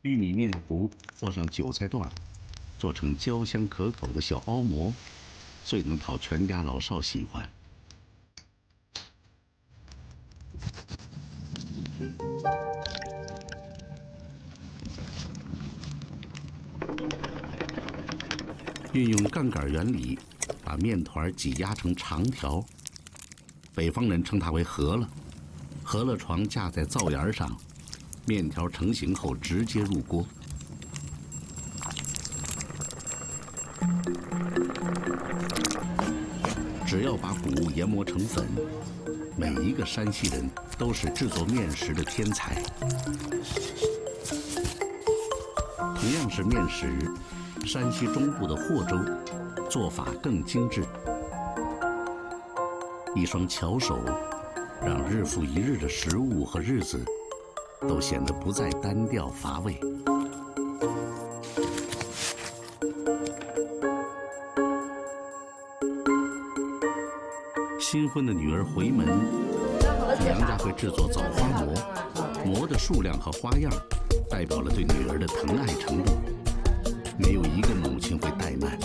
玉米面糊和上韭菜段，做成焦香可口的小凹馍，最能讨全家老少喜欢。运用杠杆原理，把面团挤压成长条。北方人称它为饸饹。饸饹床架在灶沿上，面条成型后直接入锅。只要把谷物研磨成粉，每一个山西人都是制作面食的天才。同样是面食，山西中部的霍州做法更精致。一双巧手，让日复一日的食物和日子都显得不再单调乏味。新婚的女儿回门，娘家会制作枣花馍，馍的数量和花样代表了对女儿的疼爱程度，没有一个母亲会怠慢。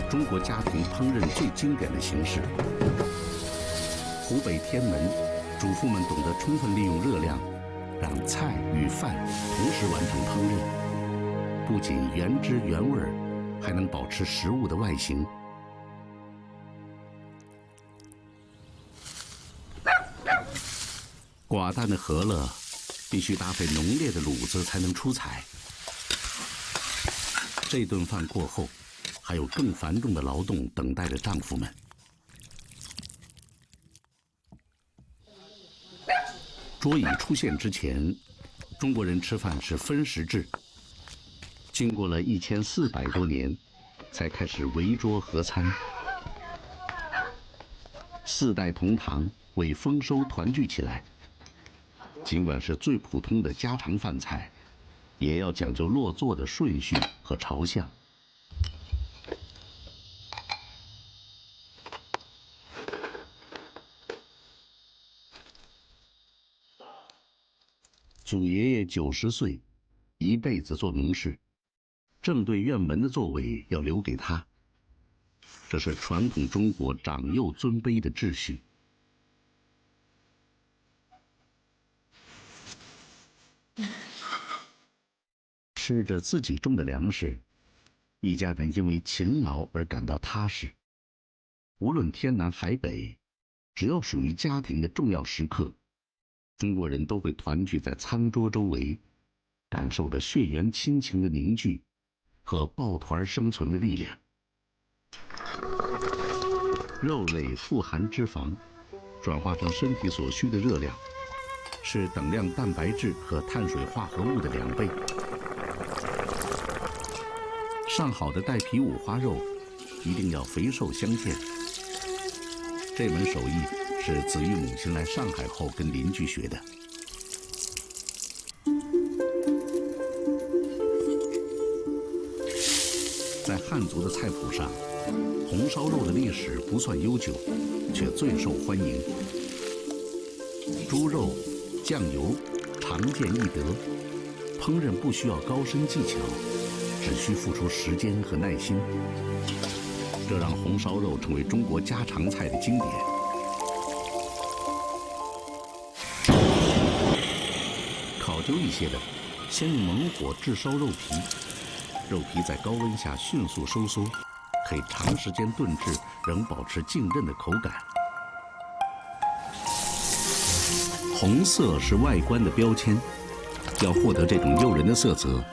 中国家庭烹饪最经典的形式。湖北天门，主妇们懂得充分利用热量，让菜与饭同时完成烹饪，不仅原汁原味，还能保持食物的外形。寡淡的饸饹必须搭配浓烈的卤子才能出彩。这顿饭过后，还有更繁重的劳动等待着丈夫们。桌椅出现之前，中国人吃饭是分食制，经过了1400多年，才开始围桌合餐。4代同堂为丰收团聚起来。尽管是最普通的家常饭菜，也要讲究落座的顺序和朝向。祖爷爷90岁，一辈子做农事，正对院门的座位要留给他，这是传统中国长幼尊卑的秩序。吃着自己种的粮食，一家人因为勤劳而感到踏实。无论天南海北，只要属于家庭的重要时刻，中国人都会团聚在餐桌周围，感受着血缘亲情的凝聚和抱团生存的力量。肉类富含脂肪，转化成身体所需的热量，是等量蛋白质和碳水化合物的2倍。上好的带皮五花肉一定要肥瘦相间。这门手艺是子玉母亲来上海后跟邻居学的。在汉族的菜谱上，红烧肉的历史不算悠久，却最受欢迎。猪肉、酱油常见易得，烹饪不需要高深技巧，只需付出时间和耐心。这让红烧肉成为中国家常菜的经典。考究一些的，先用猛火炙烧肉皮，肉皮在高温下迅速收缩，可以长时间炖制，仍保持浸润的口感。红色是外观的标签，要获得这种诱人的色泽，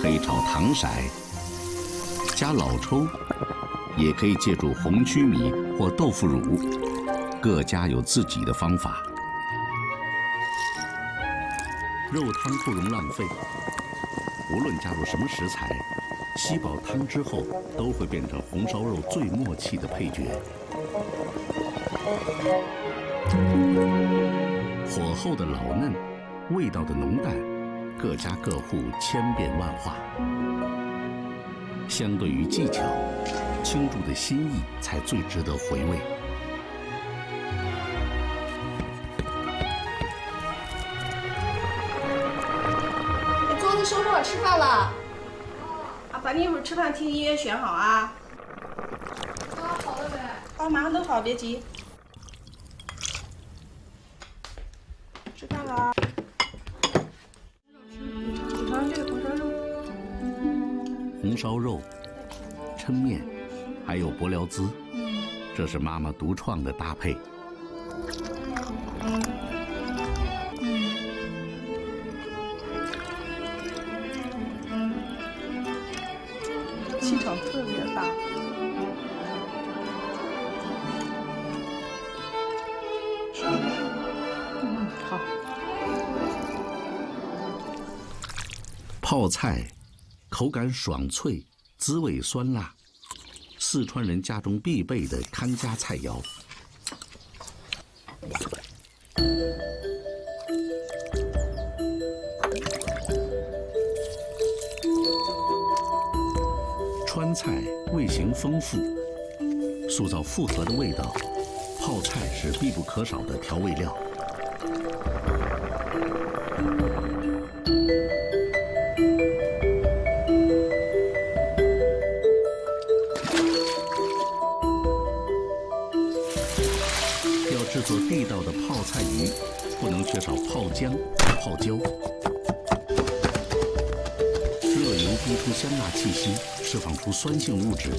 可以炒糖色、加老抽，也可以借助红曲米或豆腐乳，各家有自己的方法。肉汤不容浪费，无论加入什么食材，吸饱汤汁后都会变成红烧肉最默契的配角。火候的老嫩，味道的浓淡，各家各户千变万化。相对于技巧，倾注的心意才最值得回味。桌子收拾好，吃饭了。啊，爸，你一会儿吃饭听音乐选好啊。好了呗。哦，马上都好，别急。吃饭了。你尝这个红烧肉。红烧肉、抻面，还有薄料滋，这是妈妈独创的搭配。气场特别大。好。泡菜口感爽脆，滋味酸辣，四川人家中必备的看家菜肴。川菜味型丰富，塑造复合的味道，泡菜是必不可少的调味料。要制作地道的泡菜鱼，不能缺少泡姜、泡椒。热油逼出香辣气息，释放出酸性物质，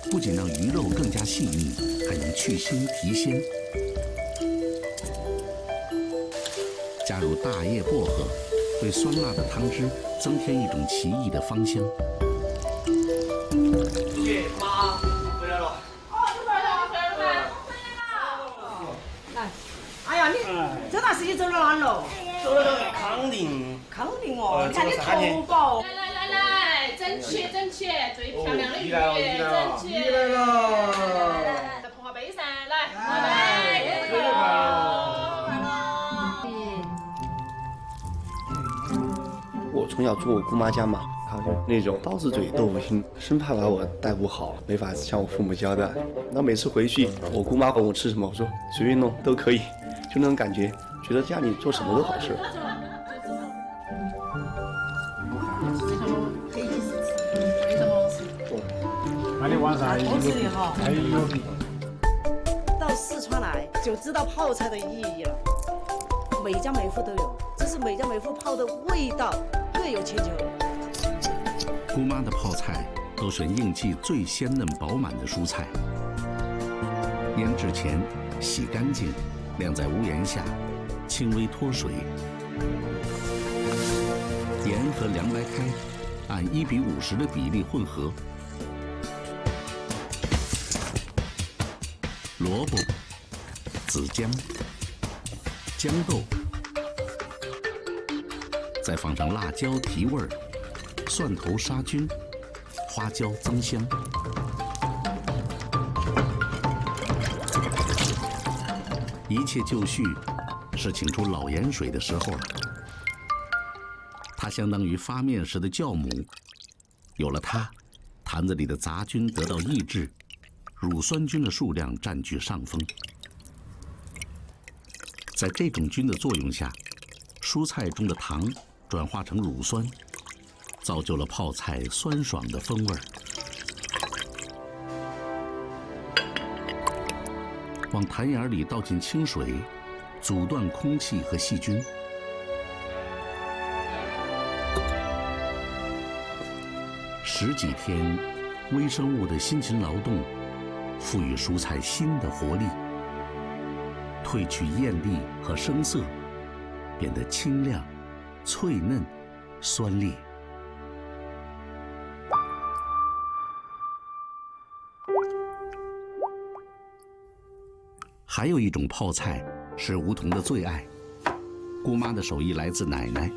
不仅让鱼肉更加细腻，还能去腥提鲜。加入大叶薄荷，对酸辣的汤汁增添一种奇异的芳香。姐妈回来了。哎呀，你这段时间走到哪了？走了康定。康定哦，你看你头发。来，整齐整齐，最漂亮的鱼，整齐。鱼来了。再碰下杯噻，来，生日快乐。我从小住我姑妈家嘛，她就那种刀子嘴豆腐心，生怕把我带不好，没法向我父母交代。那每次回去，我姑妈管我吃什么，我说随便弄都可以，就那种感觉，觉得家里做什么都好吃。那你晚上还有到四川来就知道泡菜的意义了，每家每户都有，只是每家每户泡的味道各有千秋。姑妈的泡菜都选应季最鲜嫩饱满的蔬菜，腌制前洗干净，晾在屋檐下，轻微脱水。盐和凉白开按1:50的比例混合。萝卜、紫姜、豇豆，再放上辣椒提味儿，蒜头杀菌，花椒增香。一切就绪，是请出老盐水的时候了。它相当于发面时的酵母，有了它，坛子里的杂菌得到抑制，乳酸菌的数量占据上风。在这种菌的作用下，蔬菜中的糖转化成乳酸，造就了泡菜酸爽的风味儿。往坛眼里倒进清水，阻断空气和细菌。10几天，微生物的辛勤劳动，赋予蔬菜新的活力，褪去艳丽和生涩，变得清亮、脆嫩、酸烈。还有一种泡菜是梧桐的最爱，姑妈的手艺来自奶奶。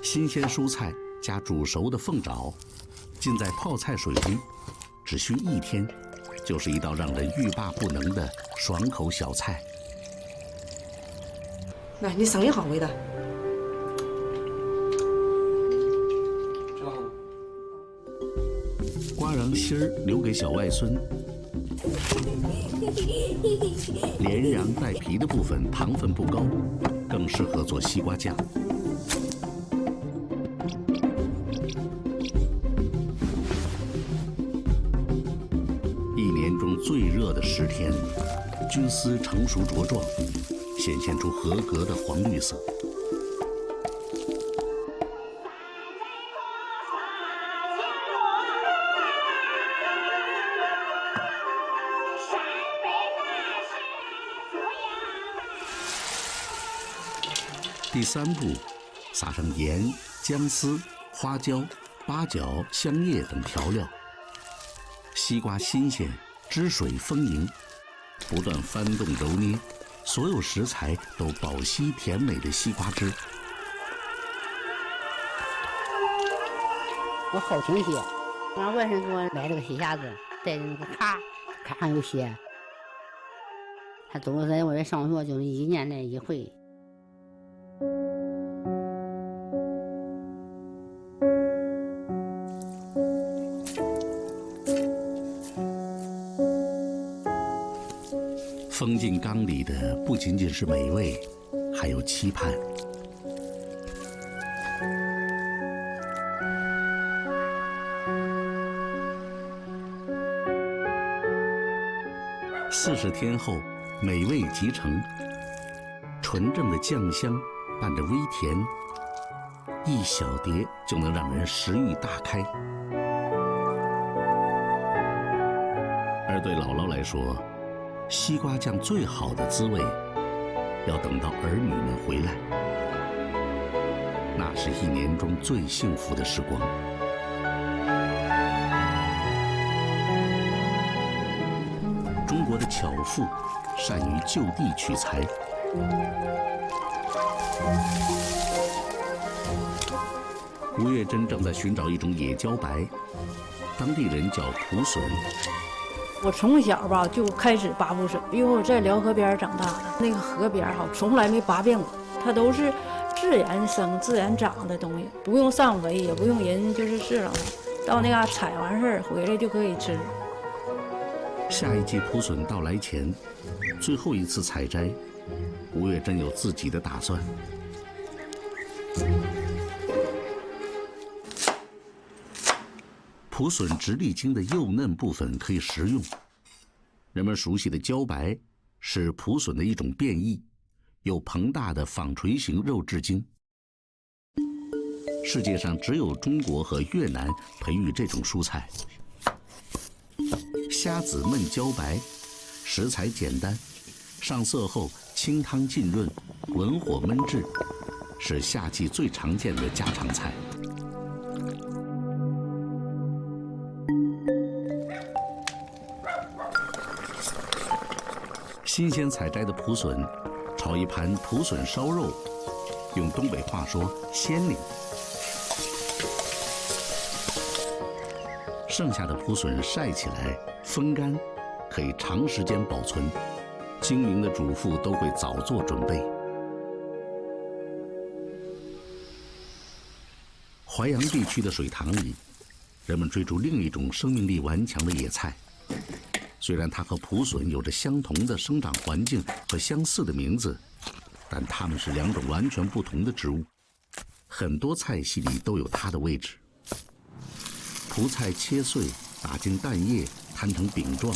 新鲜蔬菜加煮熟的凤爪，浸在泡菜水中，只需1天，就是一道让人欲罢不能的爽口小菜。来，你声音好味道。瓜瓤芯儿留给小外孙，连瓤带皮的部分糖分不高，更适合做西瓜酱。一年中最热的10天，菌丝成熟茁壮，显现出合格的黄绿色。第3步，撒上盐、姜丝、花椒、八角、香叶等调料。西瓜新鲜，汁水丰盈，不断翻动揉捏，所有食材都饱吸甜美的西瓜汁。我好清洗，俺外甥给我买了个洗匣子，带着那个卡上有血。他总是在我这上学，就是1年来1回。封进缸里的不仅仅是美味，还有期盼。40天后，美味即成，纯正的酱香伴着微甜，一小碟就能让人食欲大开。而对姥姥来说，西瓜酱最好的滋味，要等到儿女们回来，那是1年中最幸福的时光。中国的巧妇善于就地取材，吴月珍正在寻找一种野茭白，当地人叫蒲笋。我从小吧就开始拔蒲笋，因为我在辽河边长大的，那个河边哈从来没拔遍过，它都是自然生、自然长的东西，不用上肥，也不用人就是饲料，到那嘎采完事儿回来就可以吃。下一季蒲笋到来前，最后一次采摘，吴月珍有自己的打算。蒲笋直立茎的幼嫩部分可以食用。人们熟悉的茭白是蒲笋的一种变异，有膨大的纺锤形肉质茎。世界上只有中国和越南培育这种蔬菜。虾子焖茭白，食材简单，上色后清汤浸润，文火焖制，是夏季最常见的家常菜。新鲜采摘的蒲笋，炒一盘蒲笋烧肉，用东北话说鲜灵。剩下的蒲笋晒起来风干，可以长时间保存。精明的主妇都会早做准备。淮阳地区的水塘里，人们追逐另一种生命力顽强的野菜。虽然它和蒲笋有着相同的生长环境和相似的名字，但它们是2种完全不同的植物。很多菜系里都有它的位置。蒲菜切碎，打进蛋液，摊成饼状。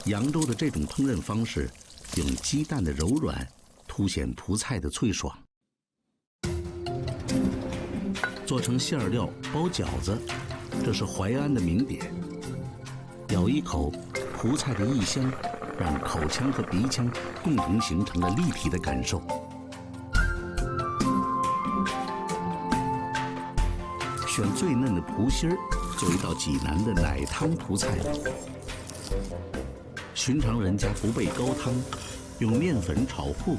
扬州的这种烹饪方式，用鸡蛋的柔软凸显蒲菜的脆爽。做成馅儿料包饺子，这是淮安的名点。咬一口，蒲菜的异香让口腔和鼻腔共同形成了立体的感受。选最嫩的蒲心儿做一道济南的奶汤蒲菜。寻常人家不备高汤，用面粉炒糊，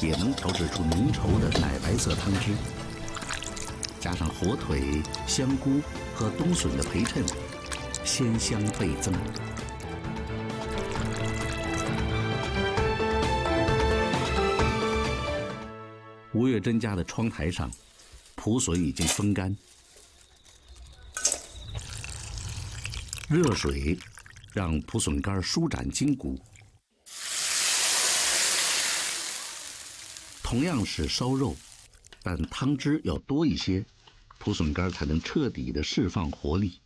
也能调制出浓稠的奶白色汤汁。加上火腿、香菇和冬笋的陪衬，鲜香倍增。吴月珍家的窗台上，蒲笋已经风干，热水让蒲笋干舒展筋骨。同样是烧肉，但汤汁要多一些，蒲笋干才能彻底的释放活力。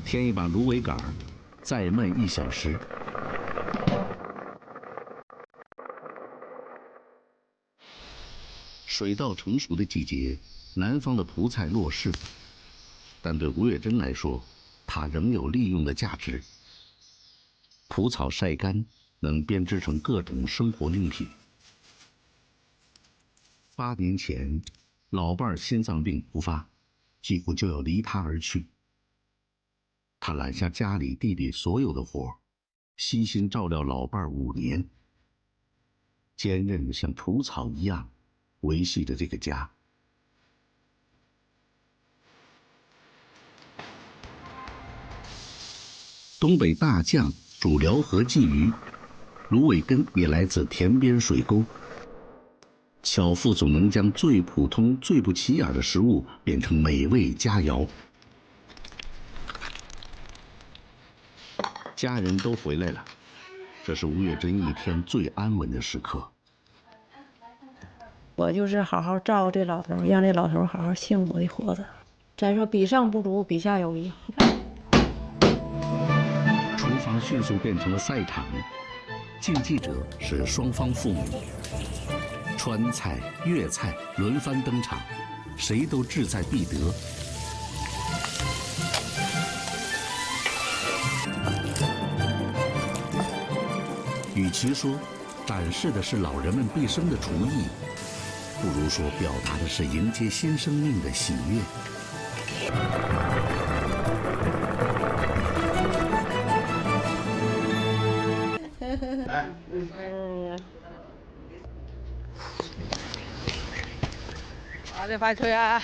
添一把芦苇杆，再焖1小时。水稻成熟的季节，南方的蒲菜落市，但对吴月珍来说，它仍有利用的价值。蒲草晒干，能编织成各种生活用品。8年前，老伴儿心脏病突发，几乎就要离他而去。他揽下家里地里所有的活，悉心照料老伴儿5年，坚韧的像蒲草一样，维系着这个家。东北大酱主辽河鲫鱼，芦苇根也来自田边水沟。巧妇总能将最普通、最不起眼的食物变成美味佳肴。家人都回来了，这是吴月珍一天最安稳的时刻。我就是好好照顾这老头，让这老头好好幸福的活着。再说比上不足，比下有余。厨房迅速变成了赛场，竞技者是双方父母。川菜、粤菜轮番登场，谁都志在必得。与其说展示的是老人们毕生的厨艺，不如说表达的是迎接新生命的喜悦。来，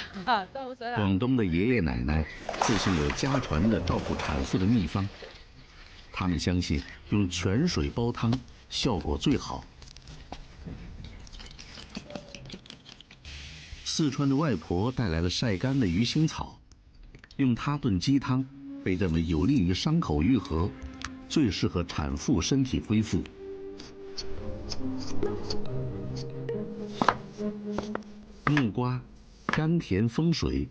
广东的爷爷奶奶自信有家传的照顾产妇的秘方，他们相信用泉水煲汤效果最好。四川的外婆带来了晒干的鱼腥草，用它炖鸡汤，被认为有利于伤口愈合，最适合产妇身体恢复。木瓜、甘甜风水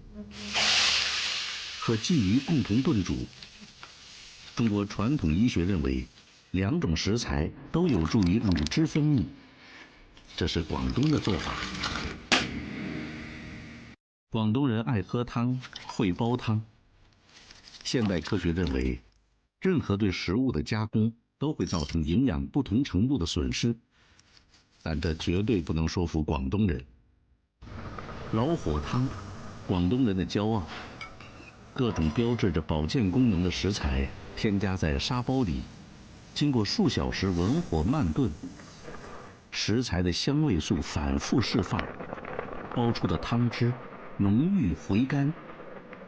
和鲫鱼共同炖煮。中国传统医学认为，2种食材都有助于乳汁分泌，这是广东的做法。广东人爱喝汤，会煲汤。现代科学认为，任何对食物的加工都会造成营养不同程度的损失，但这绝对不能说服广东人。老火汤，广东人的骄傲。各种标志着保健功能的食材添加在砂煲里，经过数小时文火慢炖，食材的香味素反复释放，煲出的汤汁浓郁回甘，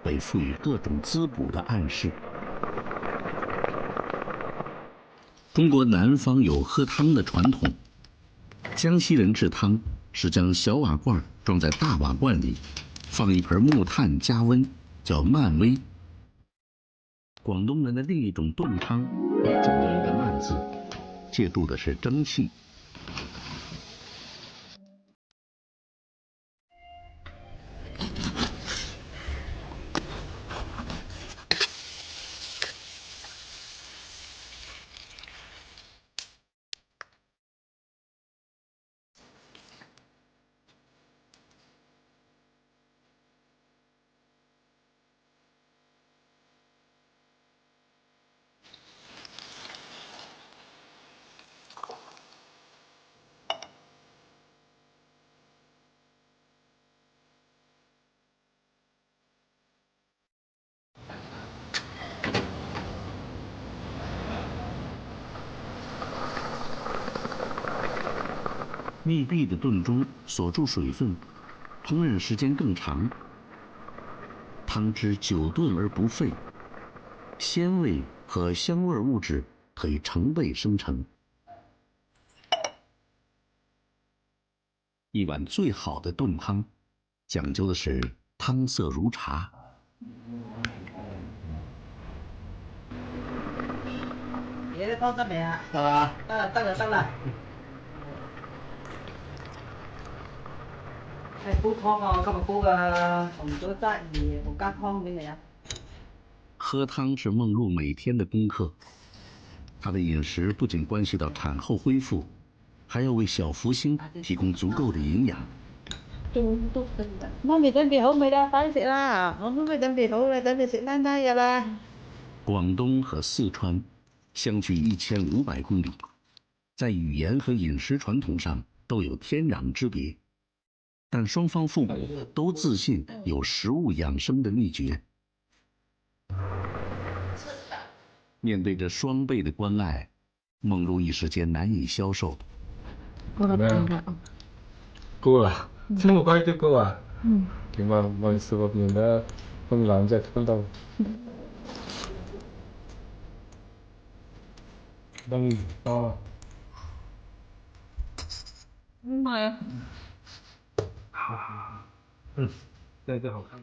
被赋予各种滋补的暗示。中国南方有喝汤的传统，江西人制汤是将小瓦罐装在大瓦罐里，放一盆木炭加温，叫慢煨。广东人的另一种炖汤也讲究一个慢字，借助的是蒸汽。密闭的炖盅锁住水分，烹饪时间更长，汤汁久炖而不沸，鲜味和香味物质可以成倍生成。一碗最好的炖汤，讲究的是汤色如茶。你的汤得没啊？到了。到了。煲湯啊，今日煲嘅紅棗質魚冇加湯俾你啊。喝汤是梦露每天的功課，她的饮食不仅关系到产后恢复，还要为小福星提供足够的营养。媽咪準備好未啦？快啲食啦！我都未準備好啦，準備食餐餐日啦。广东和四川相距1500公里，在语言和饮食传统上都有天壤之别，但双方父母都自信有食物养生的秘诀。面对着双倍的关爱，梦露一时间难以消受。cô à? Chứ một quay cho cô à? Thì mà mọi sự vật mình đã không làm ra con đâu. Đang to. Mày. 这好看。